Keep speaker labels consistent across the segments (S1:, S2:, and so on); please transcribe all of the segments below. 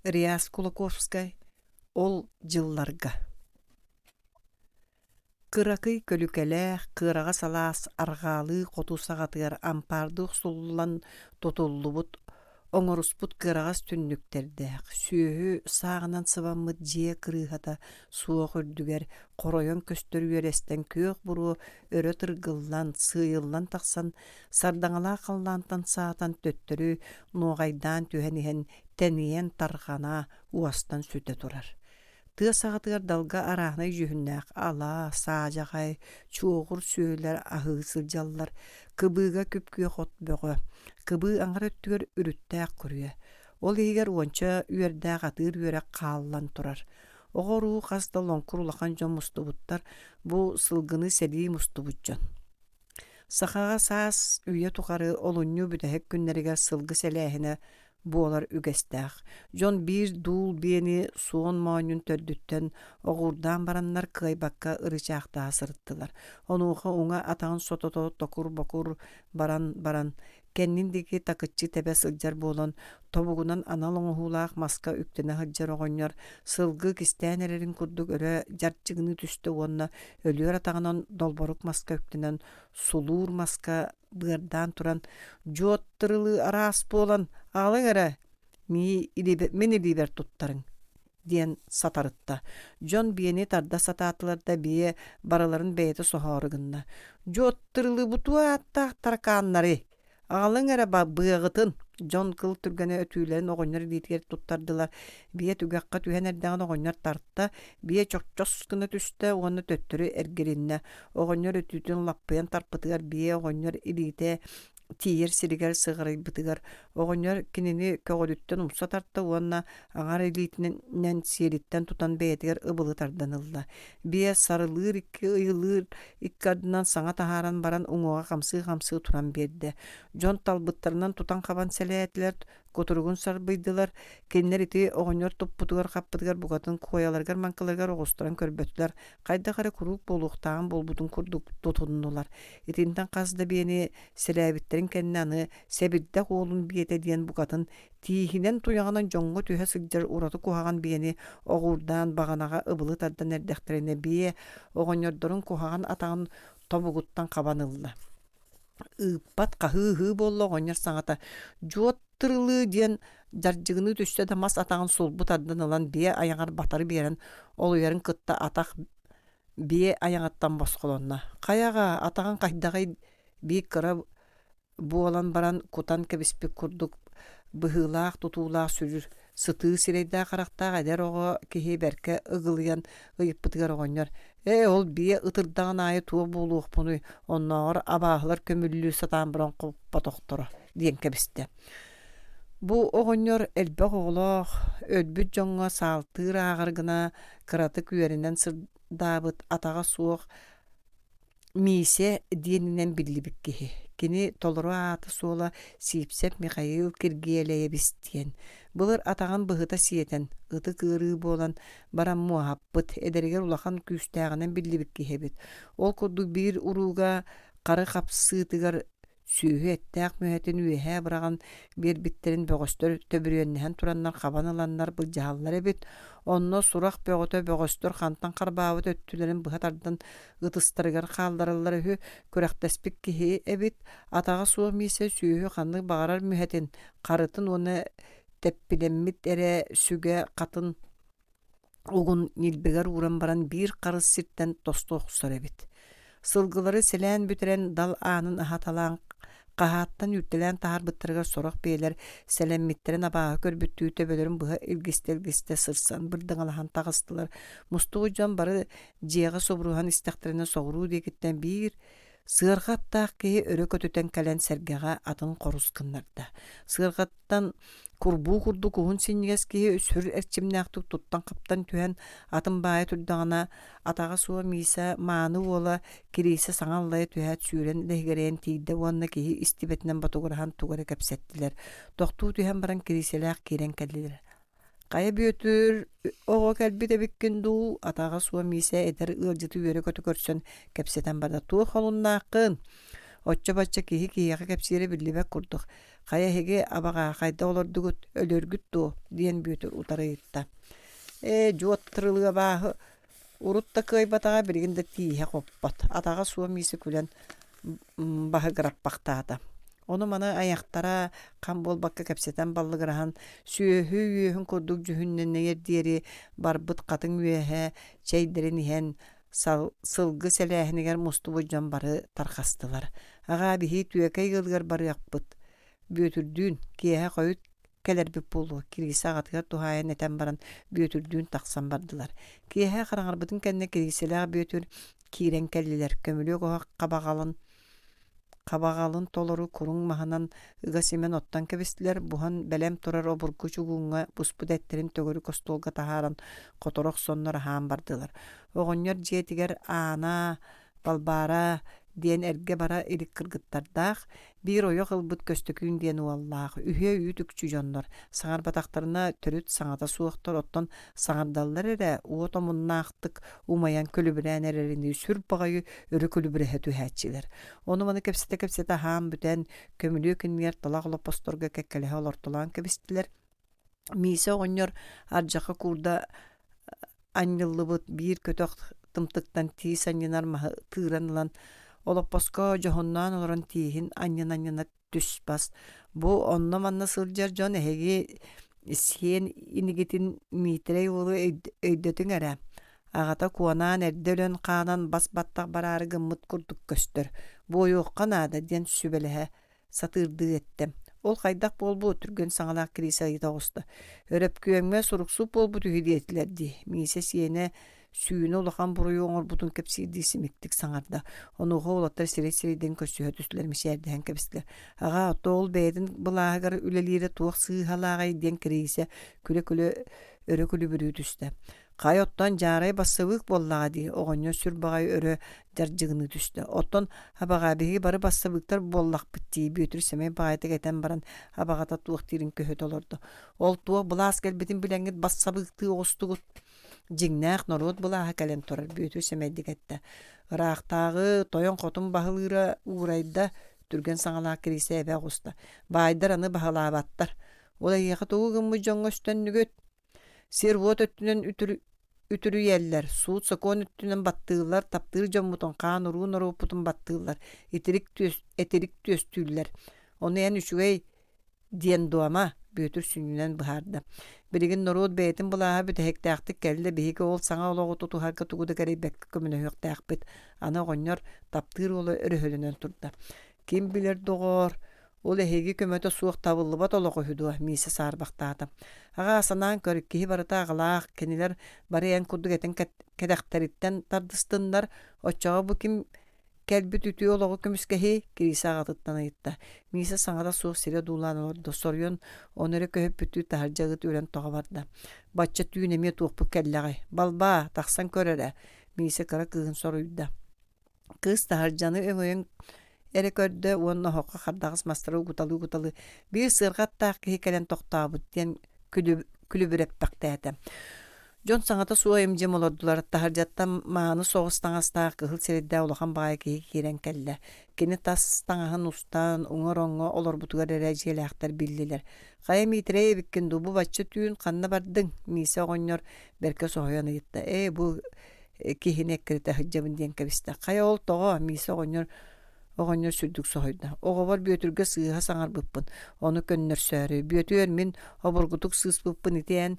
S1: Риас Кулаковскай, ол жылларга. Кыракый көлүкелэх, кыраға салаас арғалы қоту сағатыгар ампардық суллан тотуллубут, оңоруспут кырағас түннүктердэх, сүйөһү сағынан сыбаммыт жие кырыхата суох үрдүгер, коройон көстөр үерестен күйөх буру өрө тыргыллан, сыйыллан тақсан, сардаңала қаллантан саатан төттөрү ноғайдан түһэнихен тәниен тарғана уастан сүтэ турар. Тыа сағатыгар далга арахнай жүһүннээх ала, саажағай, чуоғур сүйөлөр аһыысыл жаллар, кыбыыга күпкүө хотбөҕө, кыбыы аңар өттүгөр үрүттээх көрүө. Ол иһигэр уонча үөрдээх атыыр үөрэ хааллан турар. Оҕоруу хаста лоҥкур улахан дьон мустубуттар, бу сылгыны сэлии мустубут дьон. Сахаға саас үйе тухары олунню бүтэһик күннэригэр сылгы сэлээһинэ буолар үгэстээх. Дьон биир дуул биэни суон моонньун төрдүттэн оҕуурдаан бараннар кыайбакка ырычаахтаа сырыттылар. Онуоха уҥа атаҕын сотото токур-бокур баран кэнниндики такыччы тэбэ сылдьар буолан тобугунан анал оҥоһуулаах маска үктэнэ сылдьар оҕонньор сылгы кистээн эрэрин курдук өрө дьарчыгыны түстэ уонна өлүөр атаҕынан долборук маска үктэнэн сулуур маска быардаан туран дьуоттырылыы араас буолан аалыҥ эрэ мен илибэр туттарыҥ диэн сатарытта. Дьон биэни тарда сатаатыларда бие бараларын бэйэти соһоорыгынна. Дьуоттырылыы бутуааттаах таракааннары аалыҥ эрэ быагытын дьон кыл түргэнэ өтүүлэрин оҕонньор биитигэр туттардылар. Бие түгэххэ түһэн эрдэҕин оҕонньор тарта, бие чоччос гына түстэ уонна төттөрү эргэриннэ. Оҕонньор өтүүтүн лаппыйан тарпытыгар бие оҕонньор илиитэ тиийэр сиригэр сыҕарайбытыгар. Оҕонньор кинини көҕөлүттэн умса тарта уонна аҥар илиитинэн сиэриттэн тутан бэйэтигэр ыбылы тарданылла. Бие сарылыыр икки ыйылыыр икки ардынан саҥа таһааран баран уҥуоҕа хамсыы туран биэрдэ. Дьон талбыттарынан тутан хабан сэлээтлэр кутуругун сарбыйдылар. Кинилэр ити оҕонньор туппутугар хаппытыгар бугатын куояларгар манкыларгар оҕустуран көрбөттүлэр. Хайда-хара курук буолуохтаан болбутун курдук тутуннулар. Итинтэн хас да биэни сэлээбиттерин кэннэ аны сэбирдэх уолун биэтэ диэн бугатын тииһинэн туяҕынан дьоҥҥо түһэ сылдьар ураты куһаҕан биэни оҕуурдаан баҕанага ыбылы тардан эрдэхтэрине бие оҕонньордорун куһаҕан атаҕын тобугуттан хабанылла. Ыыппат хаһыы буолла оҕонньор саҥата дьуоттырылыы диэн дьардьыгыны түстэ да мас атаҕын сулбут тардан ылан бие аяҥар батары биэрэн олуйарын кытта атах бие аяҥаттан босхолонна. Хаяҕа атаҕын хайдағай биик кыра буолан баран кутан кэбиспик курдук быһыылаах тутуулаах сүрүр сытыы сирэйдээх харахтаах эдэр оҕо киһи бэркэ ыгылыйан ыйыппытыгар оҕонньор ол бие ытырдаҕын аайы туо буолуохпунуй оннооҕор абааһылар көмүллүү сатаан баран коппотохторо диэн кэбистэ. Бу оҕонньор элбэх оҕолоох өлбүт дьоҥҥо саалтыыр ааҕар гына кыраты күөринэн сырдаабыт атаҕа суох Миисе диэнинэн биллибик киһи. Кини толору ааты суола Сиипсеп Михаил Киргиэлэйэбис диэн. Былыр атаҕын быһыта сиэтэн, ыты кыырыы буолан баран муаһаппыт, эдэригэр улахан күүстээҕинэн биллибик киһэбит. Ол курдук биир урууга хары хапсыытыгар сүүһү эттээх мүһэтин үөһээ быраган биэрбиттерин бөҕөстөр төбүрүөннэһэн тураннар хабан ыланнар былдьаһаллар эбит. Онно сурах бөҕөтө бөҕөстөр хантан харбаабыт өттүлэрин быһа тардан ытыстарыгар хаалларыллар үһү күрэхтэспик киһи эбит. Атаҕа суох миисе сүүһү ханнык баҕарар мүһэтин харытын уонна тэппилэммит эрэ сүгэ хатын угун нилбегэр ууран баран биир харыс сиртэн тостуохсор эбит. Сылгылары сэлээн бүтэрэн дал аанын аһаталаан хаһааттан үттэлээн таһаарбыттарыгар сорох биэлэр сэлэммиттерин абааһы көрбүттүү төбөлөрүн быһа илгисте сырсан бырдыңалахан таҕыстылар. Мустугу дьон бары дьиэҕэ собуруһан истэхтеринэ соҕуруу диэкиттэн биир сыарҕаттаах киһи өрө көтүтэн кэлэн сэргэҕэ атын хорускыннарда. Сыарҕаттан курбуу курдук уһун синньигэс киһи сүр эрчимнээхтик туттан хаптан түһэн атын баайа турдаҕына атаҕа суо мииса мааны уола кириисе саҥаллайа түһээт сүүрэн лэһигэрэйэн тиийдэ уонна киһи истибэтинэн батугураһан тугара кэпсэттилэр. Тохтуу түһэн баран кирииселээх киирэн кэллилэр. Кая бүйөтүр оҕо кэлбит эбиккин дуу атаҕа суо миисе эдэр ыалдьыты үөрэ көтү көрсөн кэпсэтэн барда туох олуннааххын. Отча бачча киһи киһиэхэ кэпсиэри биллибэк курдук. Хая хеге абаға хайда олордугут өлөргүт туу диэн бүтүр утарыйытта. Жуот тырылыга бааһы урутта кыйбатаға биригинде тииһэ хоппот. Атаға суа миси күлэн баһы гыраппахтаата. Оны мана аяқтара кам болбакка кэпсетен баллыгырахан сүйөһү үйөһүн курдук жүһүннэннэйэр диэри барбыт катын үйөһэ чэйдэрин иһэн сылгы сэлээһинигэр мустубу дьон бары тархастылар. Ага биһи түөкэй гылгар барыахпыт. Бүтүрдүүн киэһэ хойут келербип болу киргисе агатыгар тухайан этен баран бүтүрдүүн таксан бардылар. Киэһэ хараҥарбытын кэнне киргиселээх бүтүр киирен келлилер. Көмүлүөк оһа кабагалын толору куруң маһанан ыга симен оттан кэбистилэр буһан бэлэм турар обургу чугуҥҥа буспут эттерин төгөрү костуолга таһааран которох соннор аһаан бардылар. Оҕонньор дьиэтигэр аана балбаара диэн эрге бара ирик кыргыттардаах биир ойох ылбыт көстөкүүн диэн уаллаах үһүө үүтүкчү дьоннор саҥар батахтарына төрүт саҥата суохтор оттон саҥардаллар эрэ уот омуннаахтык умайан көлүбүрээн эрэрини сүр баҕайы өрө көлүбүрэһэ түһээччилэр. Ону маны кэпсете аһаан бүтэн көмүлүө кинигэр талах олоппосторго кэккэлэһэ олортулаан кэбистилэр. Миисе оҕонньор ардьаха куурда анньыллыбыт биир көтөх тымтыктан тиис анньынар маһы тыыран ылан олоппоско жоһонноон олорон тииһин анньына түс бас. Бу онно манна сылдьар дьон эһиги сиэн инигитин миитерэй улу өйдөтүң эрэ. Агата куанаан эрдэ өлөн хаанан бас баттах бараары гыммыт курдук көстөр. Бу ойуохха наада диэн сүбэлэһэ сатыырдыы эттем. Ол хайдах болбу түргөн саҥалаах кирисе ыйытоҕуста. Өрөпкүөҥмэ суруксуп болбут үһүдиэтилэрди. Миисе сиэне сүүнү улахан буруйу оҥорбутун кэпсиирдии симиктик саҥарда. Онуға олаттар сирей-сирейден көсүһө түстүлэр мисиэрдэһэн кэбистилэр. Ага отол бэйэтин былааһыгар үлэлиирэ туох сыыһалааҕай диэн кириисе күлэ-күлэ өрө күлүбүрүү түстэ. Хай оттон жаарай бассабык боллаға дии оҕонньо сүр баҕай өрө жаржыгыны түстэ. Оттон абаҕаабиһиги бары бассабыктар боллахпыт дии бүтүр сэмэй баҕайтык этен баран абаҕата туох тиирин көһөт олордо. Ол туох былаас келбитин билэҥҥит бассабыктыы оҕустугут дьиҥнээх норуот былааһа кэлэн турар бүтүр сэмэйдик ыраахтааҕы тойон хотун баһылыыра уурайда түргэн саҥалаах кирисе эбэ оҕуста. Баайдар аны баһылаабаттар. Ол эйиэхэ тугу гыммы дьоҥҥо үстөннүгөт сирвуот өттүнэн үтүрүйэллэр, суут сокуон үттүнэн баттыылар, таптыыр дьоммутун хаан уруу норууппутун баттыылар, этирик түөстүүллэр. Ону эн үчүгэй диэн дуама бүтүр сүннүнэн быһаарда. Билигин норуут бэйэтин былааһа бүтэһэктээхтик кэллэ биһиги ол саҥа олоҕуту туһарга тугуда кэрийбэккэ көмүнөһүөхтээхпит. Аны оҕонньор таптыыр уолу өрөһөлөнөн турда. Ким билэр доҕоор ол эһиги көмөтө суох табыллыбат олоҕуһудуа миисе саарбахтаата. Ага санаан көрүк киһи барыта аҕалаах кэнилэр бары эн курдук этин кэдэхтэриттэн тардыстыннар. Оччоҕо бу ким кэлбит үтүө олоҕу көмүскэһи кирисе аҕатыттан ыйытта. Миисе саҥата суох сире дуулаан олордо. Сорьон онуре көһөппүтүү таһырдьаҕыт үрэн тоҕо барда. Бачча түүн эмиэ туохпут кэллэҕи. Балбаа, тахсан көрөрэ. Миисе кыра кыыһын соруйда. Кыыс таһырдьаны өҥөйөҥ эре көрдө уонна хоққа хардаҕас мастары угуталы. Биир сыырҕаттаах киһи кэлэн тохтообут диэн күлүбүрэппэхтээте. Дьон саҥата суо эмдьем олордулар. Таһырдьаттан мааны соҕус таҥастаах кыһыл сирэддээ улахан баҕай киһи киирэн кэллэ. Кини тас таҥаһын устаан уҥор-оҥҥо олорбутугар эрэ дьиэлээхтэр биллилэр. Хая миитирэй эбиккин дуу бу бачча түүн ханна бардыҥ. Миисе оҕонньор берке соһуйан ыйытта. Бу киһини эккиритэ hyдьабын диэн кэбистэ. Хая ол тоҕо миисе оҕонньор сүрдүк соһуйда. Оҕобор бүөтүргэ сыыһа саҥарбыппын. Ону көннөрсөөрү. Бүөтүөр мин обургутук сыыспыппын итиэн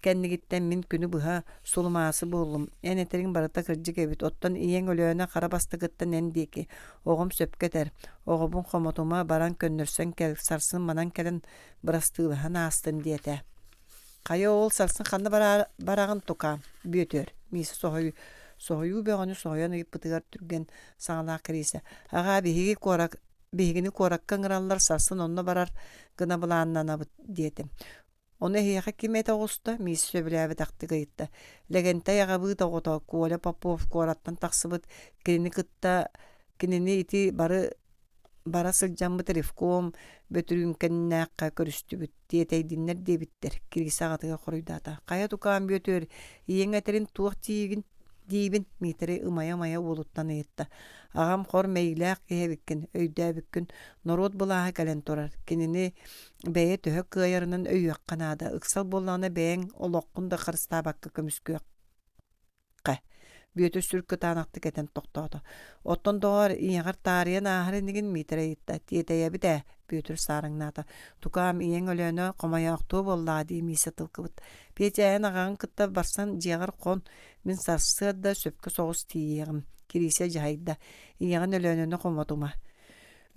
S1: кэннигиттэн мин күнү быһа сулумаасы буоллум. Эн этериҥ барыта кырдьык эбит. Оттон ийэҥ өлөөнэ хара бастыгыттан эн диэки. Оҕом сөпкэтэр. Оҕобун хомотума баран көннөрсөн кэл сарсын манан кэлэн бырастыылаһан аастын диэтэ. Хая ол сарсын ханна бараагын тука бүөтүөр. Миисе соһуйуу бөҕөнү соһуйан ыйыппытыгар түрген саҥалаах кирисе. Ага биһигини куоракка ыҥыраллар сарсын онно барар гына былааннанабыт диэтим. Оны эһиэхэ ким эте оҕуста миис сөбүлээбит ахтыгайытта. Лэгэнтэй аҕабыыт оҕото Коля Попов куораттан тахсыбыт кинини ити бара сылдьаммыт ревком бөтүрүүнкэннээххэ көрүстүбүт диэтэйдиннэр диэбиттэр кирисе аҕатыга хоруйдаата. Хая тукаан бүөтүөр ийэҥ этерин туох тиигин Дибин митери ымая-мая улуттан ыйытта. Агам хор мейлээх киһэбиккин, өйдөөбүккүн, норот булааһа кэлэн турар. Кинини бэйэ төһө кыайарынан өйүөк канаада. Ыксал боллаана бэйэң олоққун да харыстаабакка көмүскүөккэ. Бүөтө сүркө таанакты кетен тоқтоото. Оттон доғар иягар таарыян аахарынигин митери ыйытта. Тиэтэйэбитэ бүөтөр саарыңнаата. Тукаам иең өлөөнө комаяақтуу боллаа дии миисе тылкыбыт. Петяйан агаан кытта барсан дьиягар хон мин сарсыадда сөпкө соҕус тиийэҕим. Кирисе жаһайда. Ияган өлөөнөнө хомотума.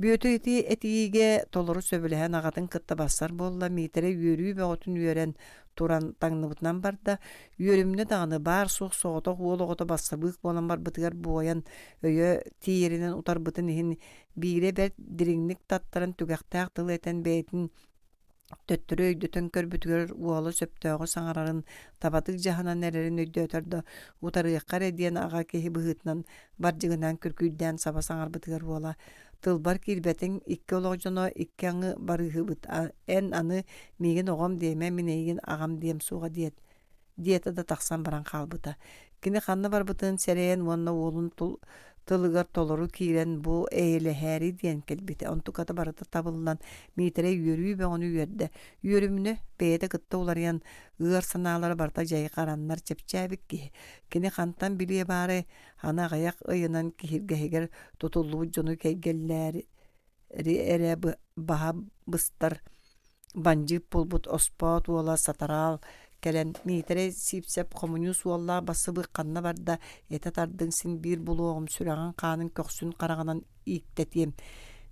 S1: Бүөтө ити этииге толору сөбүлэһэн агатын кытта бассар болла миитере үөрүү бөҕөтүн үөрэн туран таҥныбытынан барда үөрүмнө даҕаны баар суох соҕото хуолоҕото бассабыык буолан барбытыгар буойан өйө тииринэн утарбытын иһин биире бэр дириҥник таттаран түгэхтээх тыл этэн бэйэтин төттөрү өйдөтөн көрбүтүгөр уолу сөптөөгө саҥарарын табатык жаһанан эрерин өйдөтөрдө утарыаххар эдиэн ага киһи быһыытынан бардьыгынан күркүүдээн саба саҥарбытыгар уола тылбар киирбэтиҥ икки олоҕдьоно икки аҥы барыыһыбыт эн аны миигин оҕом диэмэ минэйигин агам диэм суоҕа диэта да тахсан баран хаалбыта. Кини ханна барбытын сэрэйэн уонна уолун тылыгар толору киирэн бу эйэлэһээри диэн келбите. Онтуката барыта табыллан миитерэ үөрүү бөҕөнү үөрдэ. Үөрүмнө бэйэтэ кытта уларыйан ыар санаалары барта дьайы хараннар чэпчээбик киһи. Кини хантан билие баары хана аҕайах ыйынан киһиргэһигэр тутуллубут дьону кэйгэллээри эрэ баһа быстар бандьыып булбут оспоот уола сатараал кэлэн миитерэ сиипсэп хомуньус уоллаа басыбык ханна барда эте тардың син биир булуоҕум сүрэҕин хаанын көхсүн хараҕынан ииктэтиэм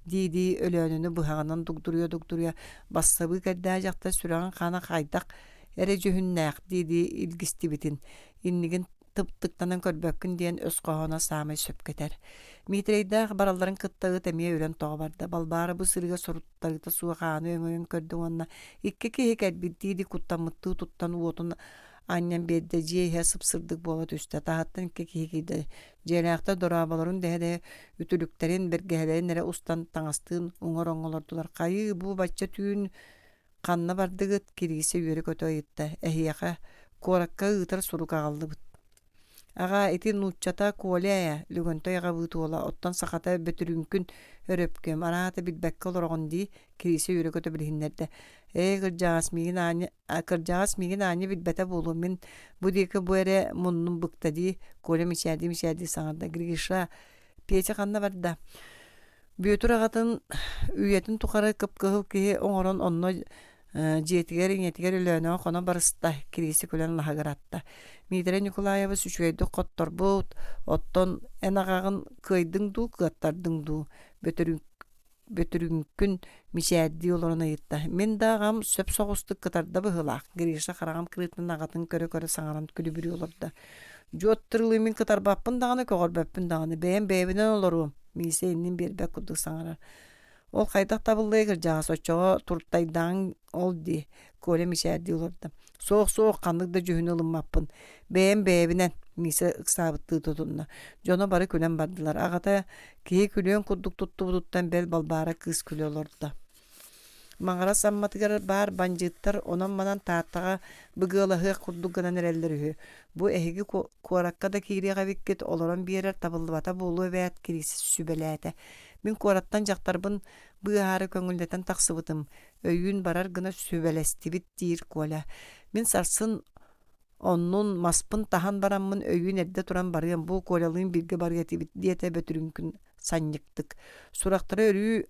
S1: дии өлөөнүнү быһаҕынан дугдуруйа бассабык эрдää дьахта сүрэҕин хаана хайдах эре дьүһүннээх дии илгистибитин иннигин тыптыктанан көрбөккүн диэн өс коһоно саамай сөпкетер. Миитерэйдээх баралларын кыттаыт эмиэ үрэн тоҕо барда. Балбаары бу сырыга соруттарыта суохааны өҥөйөн көрдөҥ уонна икки киһи кэлбит дииди куттаммыттыы туттан уотун аньян биэрдэ дьиэйэ сыпсырдык буола түстэ. Таһаттан икки киһи киирдэ. Дьиэлээхтэ дорааболорун дэһэ үтүлүктэрин бэргэһэлэрин эрэ устан таҥастыын уҥор оҥолордулар. Хайыы бу бачча түүн ханна бардыгыт кириисе үөрэ көтө ыйытта. Эһиэхэ куоракка ыытар сурук аҕаллыбыт. Ага ити нууччата куолэйэ лүгөнтөй аҕабыыт уола оттон сахата бөтүрүҥкүн өрөпкөм араата билбэкке олороҕун дии кириисе үөрэ көтө билиһиннэрдэ. Кырдьаҕас миигин аанньа билбэтэ буолуо мин бу диэки бу эрэ муннун быкта дии куоля мичээди саҥарда. Григиша Петя ханна барда. Бүөтүр аҕатын үйэтин тухары кыпкыһыл киһи оҥорон онно дьиэтигэр иҥэтигэр өлөөнөҕө хоно барыста кириисе күлэн лаһагаратта. Миитерэ Николаева сүчүгэйдик хотторбут оттон эн аҕаҕын кыайдыҥ дуу кыаттардыҥ дуу бөтүрүҥкүн мичээддии олорон ыйытта. Мин дааҕам сөп соҕустук кытарда быһылаах. Гриша хараҕам кырыытынан аҕатын көрө саҥаран күлүбүрү олорда. Дьуоттырылыы мин кытарбаппын даҕаны көҕөрбөппүн даҕаны бэйэм бэйэбинэн олоруум. Миисе иннин биэрбэк курдук саҥарар. Ол хайдах табыллыы кырдьаҕас оччоҕо туртайдаан ол дии куоля мичээддии олорда. Суох ханнык да дьүһүн ылыммаппын. Бэйэм бэйэбинэн миисе ыксаабыттыы тутунна. Дьоно бары күлэн бардылар. Аҕата киһи күлүөн курдук туттубутуттан бэл балбаара кыыс күлү олорда. Маҥара самматыгар баар бандьыыттар онон манан тааттаҕа быгыалаһыах курдук гынан эрэллэр үһү. Бу эһиги куоракка да киириэҕэбиккит олорон биэрэр табыллыбата буолуо бэйэт кириисе сүбэлээтэ. Мин куораттан дьахтарбын быаһаары көҥүллэтэн тахсыбытым. Өйүүн барар гына сүбэлэстибит диир куоля. Мин сарсын оннун маспын таһан бараммын өйүүн эрдэ туран барыам. Бу куолялыын бирге барыатибит диэтэ бөтүрүҥкүн санньыктык. Сурахтара өрүү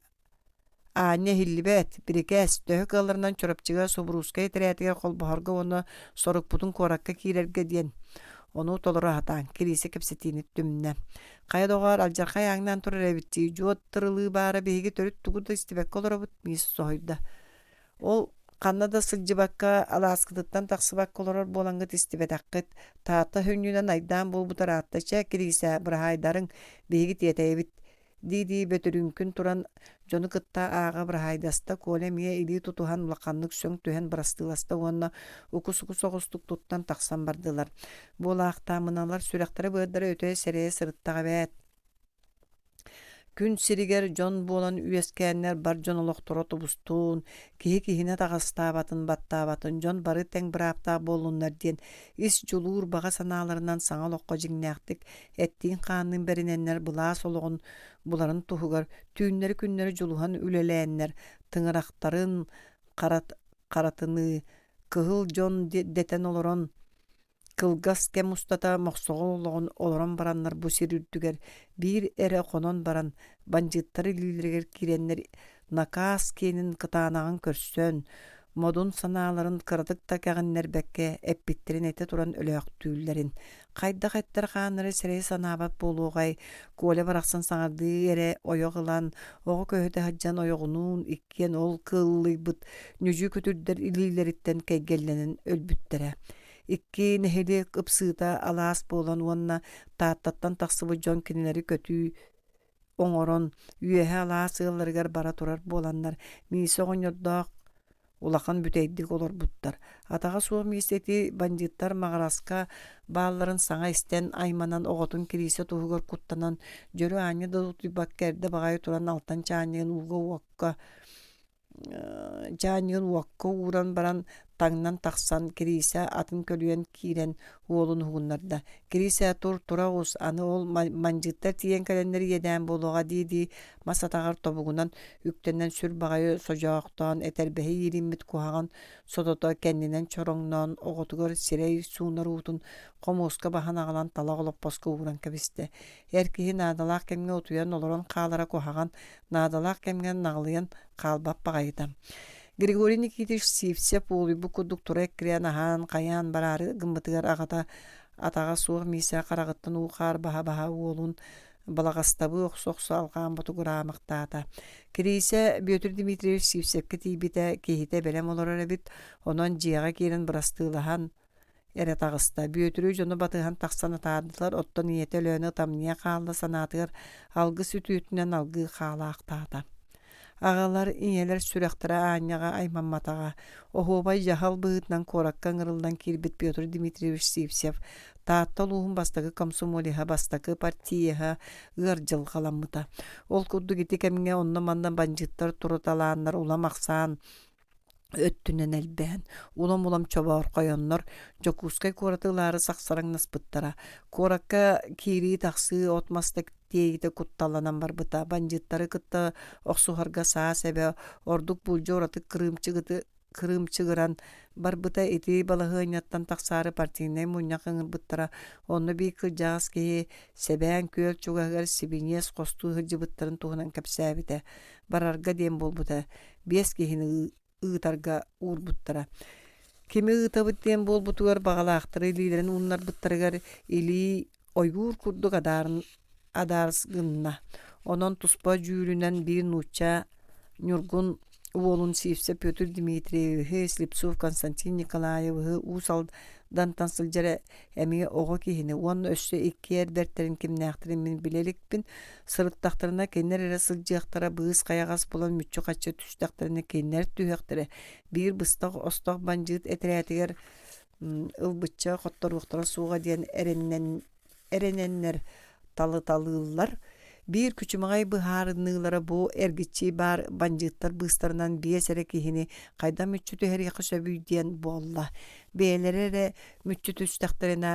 S1: Аня хиллибэт бирикэс төһө кыалларынан чорапчыга собруускай тирээтигэр холбоһорго ону сорукпутун куоракка киирэргэ диэн. Ону толору хатаан кириисе кэпсэтиинит түмнэ. Хайа доҕоор алдьархай ааҥнаан турар эбитти. Дьуоттырылыы баара биһиги төрүт тугу да истибэкке олоробут миис соһуйда. Ол ханна да сылдьыбакка алааскытыттан тахсыбакка олорор буолаҥҥыт истибэтэххит. Таата хөннүүнэн айдаан буолбутар ааттача кириисе быраһайдарыҥ биһиги тиэтэйэбит. Дии бөтүрүҥкүн туран дьону кытта ааҕа быраһайдаста куоля миэ илии тутуһан улаканнык сөң түһэн барастыыласта уонна укус оҕустук туттан тахсан бардылар. Буолаахтаамыналар сүрэхтэрэ быардара өтөө сэрэйэ сырыттаҕа бэät. Күн сиригер жон болан үескәннәр бар жон олохторо тубустуун, кихи-кихине тағастаабатын баттаабатын жон бары тең быраапта болуннар диен ис жулуур бага санааларынан саҥа олоххо жиңнээхтик эттиин хааннын бериненнер былаас ологун буларын туһугар түүннери күннери жулухан үлэлээннер тыҥырахтарын харатыны кыһыл дьон дэтэн олорон кылгас кэм устата мохсоҕолоҕун олорон бараннар бу сир үрдүгэр биир эре хонон баран банжыттары илилэригэр кирэннэр накаас киэнин кытаанагын көрсөн модун санааларын кырдык да кэҕиннэр бэккэ эппиттерин эте туран өлөөктүүллэрин хайдах эттэр хааннары сэрэй санаабат болуогай куоля барахсан саҥардыы эре ойоҕ ылан оҕо көһөтө хаджан ойоҕунуун иккиэн ол кыыллыйбыт нүжүү көтүрдэр илиилэриттэн кэйгэллэнин өлбүттэрэ икки нэһили ыпсыыта алаас буолан уонна тааттаттан тахсыбы дьон кинилэри көтүү оҥорон үөһэ алаас ыалларыгар бара турар буоланнар мииси оҕонньордоох улахан бүтэйдик олорбуттар атаҕа суох миистети бандиттар маҕараска баалларын саҥа истэн айманан оҕотун кириисе туһугар куттанан дьөрү аанньа да утуйбак кэрдэ баҕайы туран алтан чаанньыгын уокка ууран баран таҥнан тахсан кириисэ атын көлүөн киирэн уолун хугуннарда кириисэ тура ус аны ол манжыттар тиийэн кэлэннэр иэдээн болуоҕа дии масатаҕар тобугунан үктэнэн сүр баҕайы сожоохтоон этэрбэһи ириммит куһаҕан сотото кэннинэн чороҥноон оҕотугар сирэй суунар уутун хомууска бахан аҕалан талах олоппоско ууран кэбистэ эр киһи наадалаах кэмҥэ утуйан олорон хаалара куһаҕан наадалаах кэмҥэ наҕылыйан хаалбап баҕайыта Григорий Никитич Сивсеп уолуйбу курдук тура эккириэн аһаан хайаан бараары гыммытыгар аҕата атаҕа суох миисэ хараҕыттан уухаар баһа уолун балаҕастабы охсо алгаан ботугураамактаата кириисэ Петр Дмитриевич Сивсепке тиибитэ киһитэ бэлэм олорор эбит онон дьиэҕэ киирэн бырастыылаһан эре тагыста Петрүү дьону батыһан тахсан атаардылар оттон ийэтэ өлөөнү тамныя хаалла санаатыгар алгы сүтүүтүнэн алгыы хаалаактаата аҕалар иñэлэр сүрэхтэрэ аанньаҕа аймамматаҕа оһуобай дьахал быһыытынан куоракка ыҥырылдан киирбит Петр Дмитриевич Сивсев таатта улуухун бастакы комсомолиһа бастакы партиеһа ыардьылҕаламмыта ол курдук ити кэмҥэ онно манна банжыттар туруталааннар улам ахсаан өттүнэн элбээн улам чобоор койоннор жокуускай куоратыылаары сахсараҥнаспыттара куоракка киирии тахсыы отмастык тиэйите кутталланан барбыта банжыттары кытта охсуһарга саа сэбэ ордук булдьа ураты кырыымчыгыран барбыта ити балаһыаñаттан тахсаары партийнай мунньах ыҥырбыттара онно bii кылдьаҕас киһи сэбээн күөл чугаһыгар сибиниэс хостуу сылдьыбыттарын туһунан кэпсээбитэ барарга диэн буолбута биэс киһини ыытарга уурбуттара кими ыытабыт диэн буолбутугар баҕалаахтары илиилэрин ууннарбыттарыгар илии ойгуур курдук адаарсгынна онон туспа жүүрүнэн биир нуучча ньургун уолун Сивсеп Петр Дмитриевиһи Слепцов Константин Николаевыһы уусалдан тансылдьара эмиэ оҕо киһини уонна өссө иккиэр бэртерин кимнээхтэрин мин билэликпин сырыттахтарына киннер эре сылдьыахтара быыс хайаҕас булан мүччү хаччы түстэхтэринэ киннер түһэхтэрэ биир быстах остох банжыыт этэрээттигэр ылбычча хотторуохтара сууга диэн эрененнер талыыллар биир күчүмаҕай быһаарынныылара бу эргиччи баар банжыыттар быыстарынан биэс эре киһини хайдам мүччү түһэриэхэ сөбүй диэн буолла бэйэлэри эре мүччү түстэхтэринэ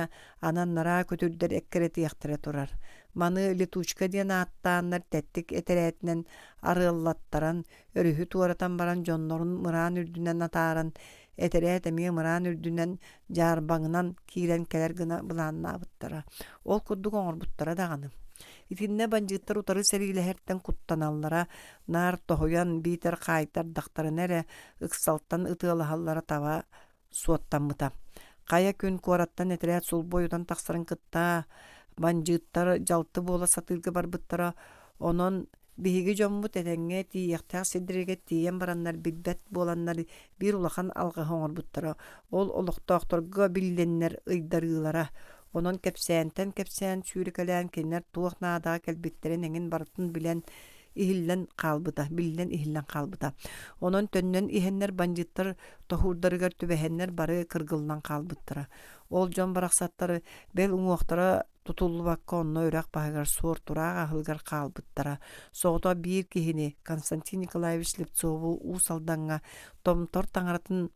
S1: ананнара көтүрдэр эккеретиэхтэрэ турар маны летучка диэн ааттааннар тэттик этэрээттинэн арыаллаттаран өрүһү туоратан баран дьоннорун мыраан үрдүнэн атааран этерэät эмиэ мыраан үрдүнэн жаарбаҥынан киирэн кэлэр гына былааннаабыттара ол курдук оҥорбуттара даҕаны итиннэ банжыыттар утары сэрилэһэртэн куттаналлара наар тоһуйан биитэр хаайтар дахтарын эре ыксалтан ытыалаһаллара таба суоттаммыта кая күн куораттан этерэät сулбой утан тахсарын кытта банжыыттар жалты буола сатыырга барбыттара онон биһиги дьоммут этэҥҥэ тиийэхтээх сиддиригэ тиийэн бараннар билбэт буоланнар биир улахан алҕаһы оҥорбуттара ол олохтоохторго билленнер ыйдарыылара онон кэпсээн сүүрүкэлээн киннер туох наадаа кэлбиттерин эҥин барытын билэн ihillen kalbıta. Onun tönnen ihenler banjıttır tohurdarıgar tübehenler barı kırgıllan kalbıttıra. Ol jon baraksatları bel uňuoktara тутуллу бакка онно үрак багар суор турага хылгар калбыттара. Соғыта бир кихини Константин Николаевич Лепцову усалданга томтор таңаратын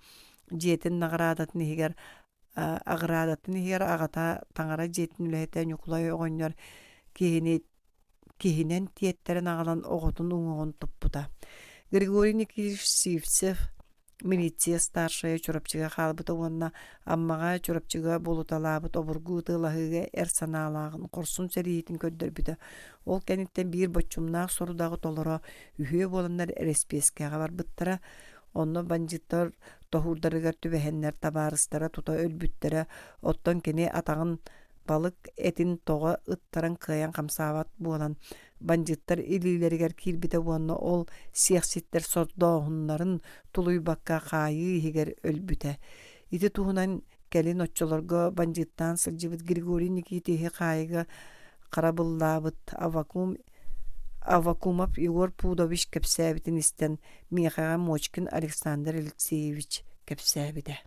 S1: жетин наградатын хигер аградатын хигер агата таңара жетин үлэхэтэ нюклай оҕонньор кихинен тиеттерин агалан оҕотун уҥоҕун туппута. Григорий Никитич Сивцев милиция старшая чурапчыга халбыта уонна аммага чурапчыга болуталаабыт обургуу тылаһыга эрсанаалаагын корсун сериитин көддөрбүтэ. Ол кениттен бир боччумнаах сорудагы толоро үһүө буоланнар эреспиэскэҕэ барбыттара. Онно бандиттар тоһуурдарыгар түбэһэннэр табаарыстара тута өлбүттэрэ оттон кини атаҕын балык этин тоҕо ыттаран кыайан хамсаабат буолан бандиттар илиилэригэр киирбитэ уонна ол сиэхситтэр сордоохуннарын тулуйбакка хаайыы иһигэр өлбүтэ. Ити туһунан кэлин оччолорго бандиттаан сылдьыбыт Григорий Никитиһи хаайыга харабыллаабыт Аввакумов Егор Пудович кэпсээбитин истэн Михаил Мочкин Александр Алексеевич кэпсээбитэ.